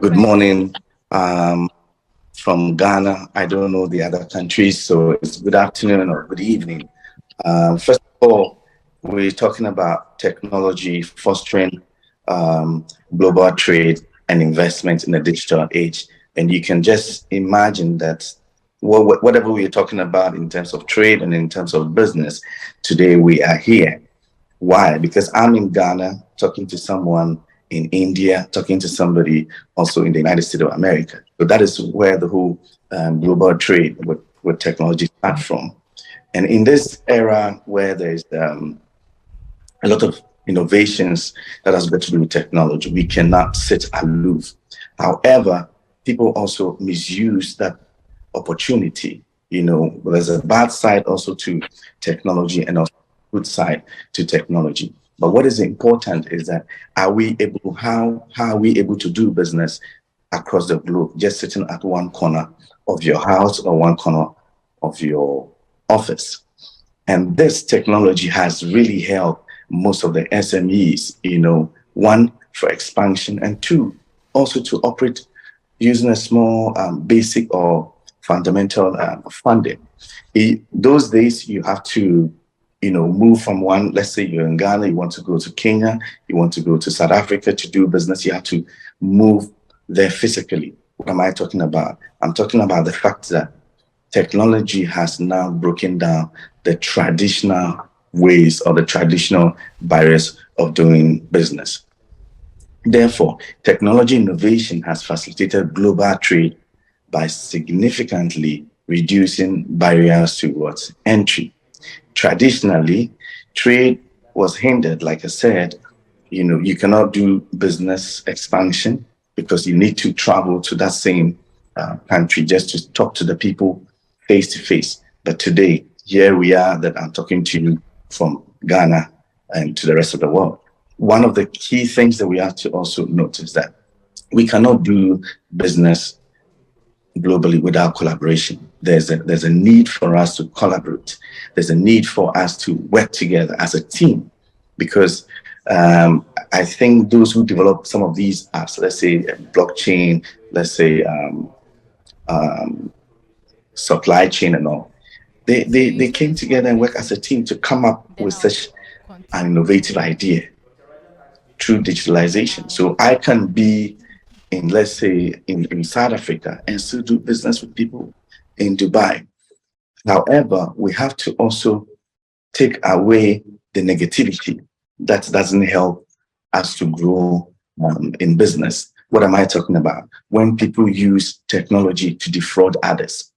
Good morning from Ghana. I don't know the other countries, so it's good afternoon or good evening. First of all, we're talking about technology fostering global trade and investment in the digital age. And you can just imagine that whatever we're talking about in terms of trade and in terms of business, today we are here. Why? Because I'm in Ghana talking to someone in India, talking to somebody also in the United States of America. So that is where the whole global trade with technology starts from. And in this era where there's a lot of innovations that has got to do with technology, we cannot sit aloof. However, people also misuse that opportunity. There's a bad side also to technology and also good side to technology. But what is important is that how are we able to do business across the globe, just sitting at one corner of your house or one corner of your office? And this technology has really helped most of the SMEs, one, for expansion, and two, also to operate using a small basic or fundamental funding. Those days you have to move from one. Let's say you're in Ghana, you want to go to Kenya, you want to go to South Africa to do business, you have to move there physically. What am I talking about? I'm talking about the fact that technology has now broken down the traditional ways or the traditional barriers of doing business. Therefore, technology innovation has facilitated global trade by significantly reducing barriers towards entry. Traditionally, trade was hindered. Like I said, you cannot do business expansion because you need to travel to that same country just to talk to the people face to face. But today, here we are that I'm talking to you from Ghana and to the rest of the world. One of the key things that we have to also notice that we cannot do business globally without collaboration. There's a need for us to collaborate. There's a need for us to work together as a team, because I think those who develop some of these apps, let's say blockchain, let's say supply chain and all, they came together and work as a team to come up with such an innovative idea through digitalization. So I can be in, let's say, in South Africa and still do business with people in Dubai. However, we have to also take away the negativity that doesn't help us to grow in business. What am I talking about? When people use technology to defraud others,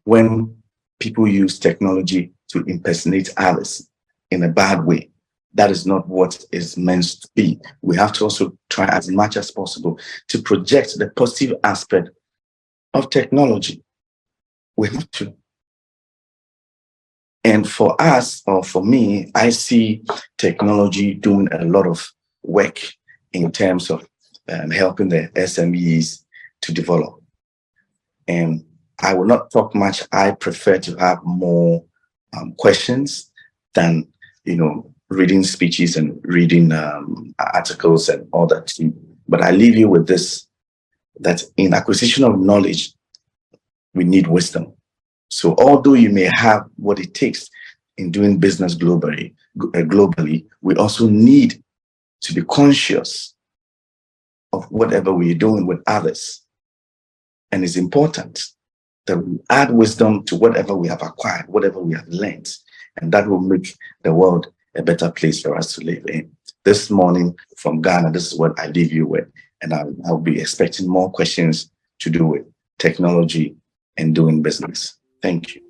when people use technology to impersonate others in a bad way, that is not what is meant to be. We have to also try as much as possible to project the positive aspect of technology. We have to. And for us, or for me, I see technology doing a lot of work in terms of helping the SMEs to develop. And I will not talk much. I prefer to have more questions than, reading speeches and reading articles and all that. But I leave you with this, that in acquisition of knowledge, we need wisdom. So although you may have what it takes in doing business globally, we also need to be conscious of whatever we're doing with others. And it's important that we add wisdom to whatever we have acquired, whatever we have learned, and that will make the world a better place for us to live in. This morning from Ghana, this is what I leave you with, and I'll be expecting more questions to do with technology and doing business. Thank you.